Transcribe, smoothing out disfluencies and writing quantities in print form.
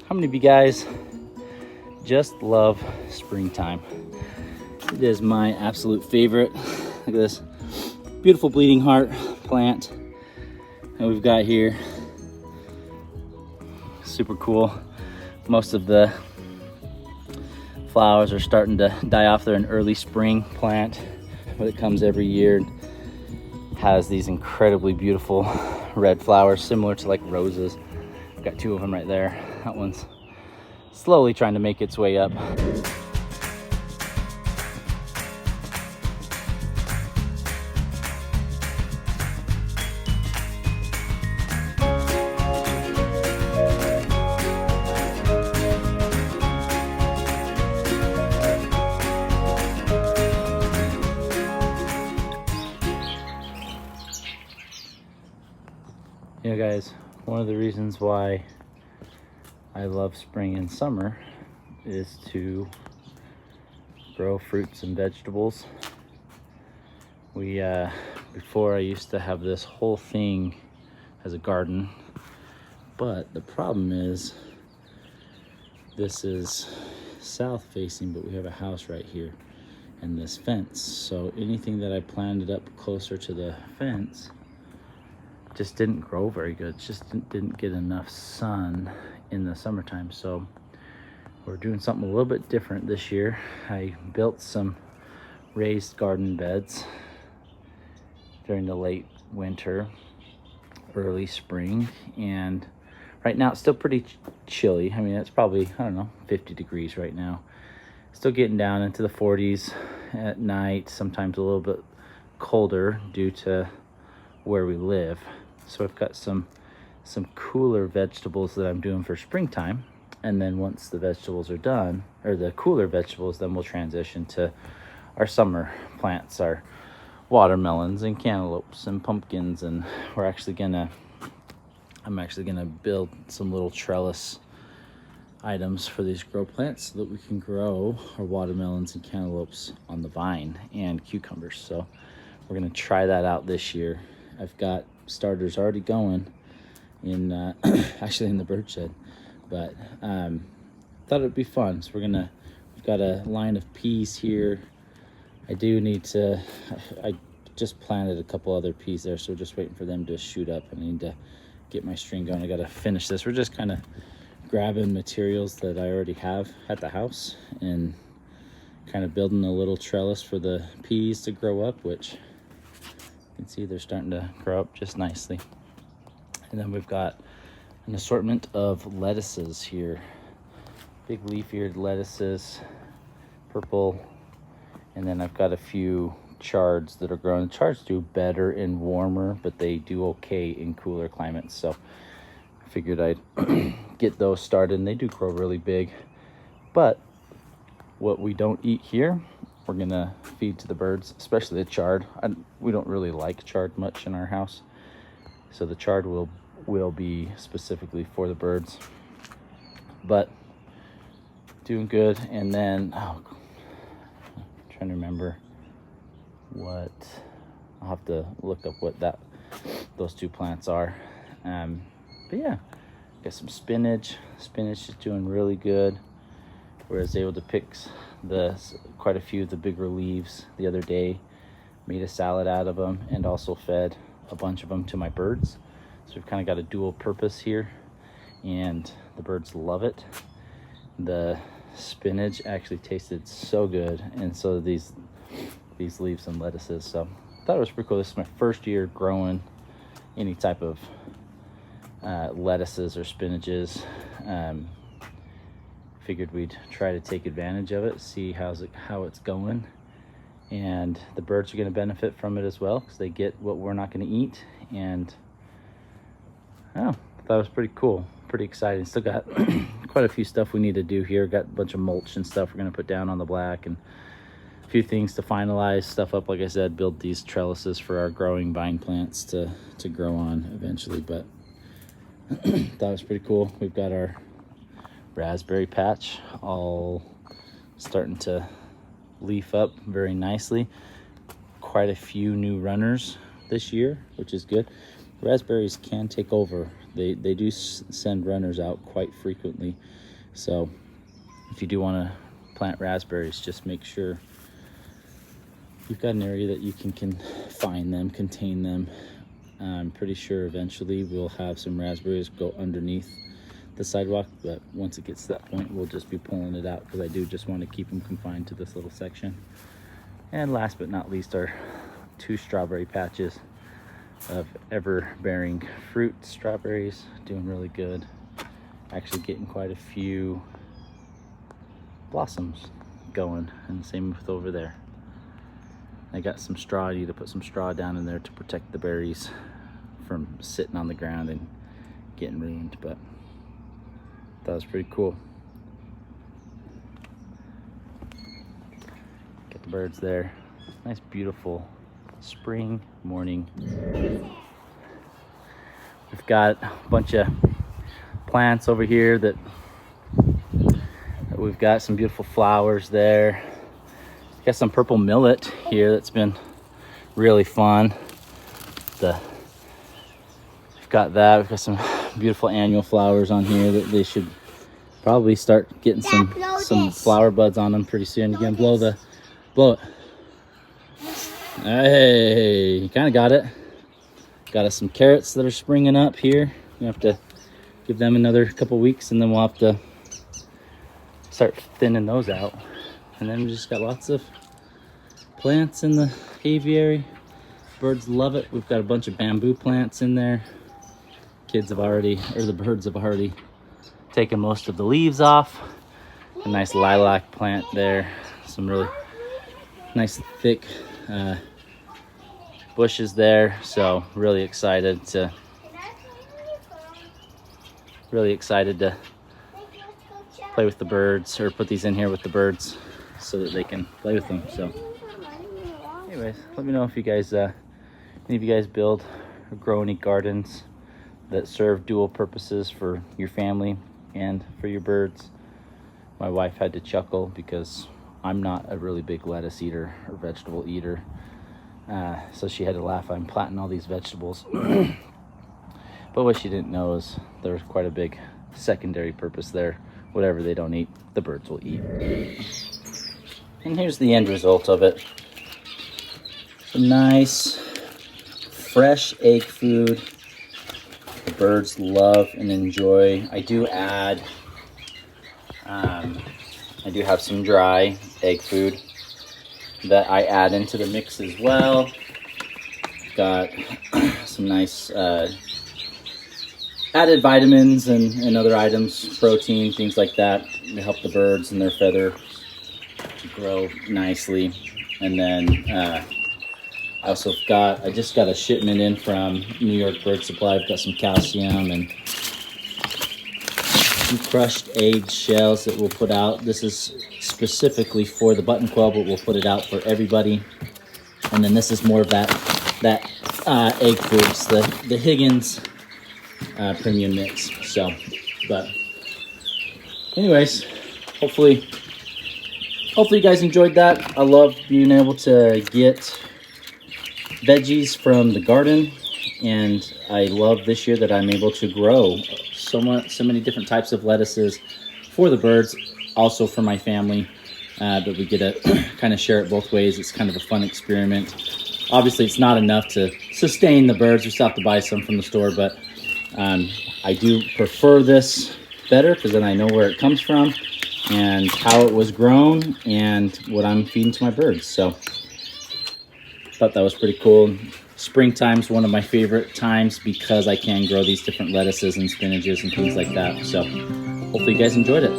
How many of you guys just love springtime? It is my absolute favorite. Look at this beautiful bleeding heart plant that we've got here. Super cool. Most of the flowers are starting to die off. They're an early spring plant, but it comes every year. Has these incredibly beautiful red flowers, similar to like roses. I've got two of them right there. That one's slowly trying to make its way up. You know, guys, one of the reasons why I love spring and summer is to grow fruits and vegetables. Before I used to have this whole thing as a garden, but the problem is this is south facing, but we have a house right here and this fence. So anything that I planted up closer to the fence just didn't grow very good. Just didn't get enough sun in the summertime. So we're doing something a little bit different this year. I built some raised garden beds during the late winter, early spring, and right now it's still pretty chilly. I mean, it's probably, I don't know, 50 degrees right now. Still getting down into the 40s at night, sometimes a little bit colder due to where we live. So I've got some cooler vegetables that I'm doing for springtime, and then once the vegetables are done, or the cooler vegetables, then we'll transition to our summer plants, our watermelons and cantaloupes and pumpkins. And I'm actually gonna build some little trellis items for these grow plants so that we can grow our watermelons and cantaloupes on the vine, and cucumbers. So we're gonna try that out this year. I've got starters already going in actually in the bird shed, but thought it'd be fun. So we've got a line of peas here. I just planted a couple other peas there, so we're just waiting for them to shoot up, and I need to get my string going. I gotta finish this. We're just kind of grabbing materials that I already have at the house and kind of building a little trellis for the peas to grow up, which you can see they're starting to grow up just nicely. And then we've got an assortment of lettuces here. Big leaf-eared lettuces, purple. And then I've got a few chards that are growing. Chards do better in warmer, but they do okay in cooler climates. So I figured I'd get those started, and they do grow really big. But what we don't eat here, we're gonna feed to the birds, especially the chard. We don't really like chard much in our house, so the chard will be specifically for the birds. But doing good. And then I'm trying to remember what, I'll have to look up what those two plants are. But yeah, got some spinach. Spinach is doing really good. We was able to pick quite a few of the bigger leaves the other day, made a salad out of them, and also fed a bunch of them to my birds. So we've kind of got a dual purpose here, and the birds love it. The spinach actually tasted so good, and so these leaves and lettuces. So I thought it was pretty cool. This is my first year growing any type of lettuces or spinaches. Figured we'd try to take advantage of it, see how it's going, and the birds are going to benefit from it as well, because they get what we're not going to eat. And I thought it was pretty cool, pretty exciting. Still got quite a few stuff we need to do here. Got a bunch of mulch and stuff we're going to put down on the black, and a few things to finalize stuff up. Like I said, build these trellises for our growing vine plants to grow on eventually. But that was pretty cool. We've got our raspberry patch all starting to leaf up very nicely. Quite a few new runners this year, which is good. Raspberries can take over They do send runners out quite frequently. So if you do want to plant raspberries, just make sure you've got an area that you can confine them, contain them. I'm pretty sure eventually we'll have some raspberries go underneath the sidewalk, but once it gets to that point, we'll just be pulling it out because I do just want to keep them confined to this little section. And last but not least are 2 strawberry patches of ever-bearing fruit strawberries, doing really good. Actually getting quite a few blossoms going, and the same with over there. I got some straw. I need to put some straw down in there to protect the berries from sitting on the ground and getting ruined, but that was pretty cool. Got the birds there. Nice, beautiful spring morning. We've got a bunch of plants over here that we've got some beautiful flowers there. Got some purple millet here that's been really fun. We've got that. We've got some beautiful annual flowers on here that they should probably start getting some flower buds on them pretty soon. Again, blow it. Hey, you kind of got it. Got us some carrots that are springing up here. We have to give them another couple weeks, and then we'll have to start thinning those out. And then we just got lots of plants in the aviary. Birds love it. We've got a bunch of bamboo plants in there. The birds have already taken most of the leaves off. A nice lilac plant there. Some really nice thick bushes there. So really excited to play with the birds, or put these in here with the birds so that they can play with them. So anyways, let me know if you guys any of you guys build or grow any gardens that serve dual purposes for your family and for your birds. My wife had to chuckle because I'm not a really big lettuce eater or vegetable eater, so she had to laugh. I'm planting all these vegetables. But what she didn't know is there's quite a big secondary purpose there. Whatever they don't eat, the birds will eat. And here's the end result of it. Some nice, fresh egg food. The birds love and enjoy. I do add, I do have some dry egg food that I add into the mix as well. Got some nice added vitamins and other items, protein, things like that, to help the birds and their feather grow nicely. And then I just got a shipment in from New York Bird Supply. I've got some calcium and some crushed egg shells that we'll put out. This is specifically for the button quail, but we'll put it out for everybody. And then this is more of that egg foods, the Higgins premium mix. So, but anyways, hopefully you guys enjoyed that. I love being able to get veggies from the garden, and I love this year that I'm able to grow so many different types of lettuces for the birds, also for my family, but we get to kind of share it both ways. It's kind of a fun experiment. Obviously it's not enough to sustain the birds. We still have to buy some from the store, but I do prefer this better because then I know where it comes from and how it was grown and what I'm feeding to my birds. So thought that was pretty cool. Springtime's one of my favorite times because I can grow these different lettuces and spinaches and things like that. So hopefully you guys enjoyed it.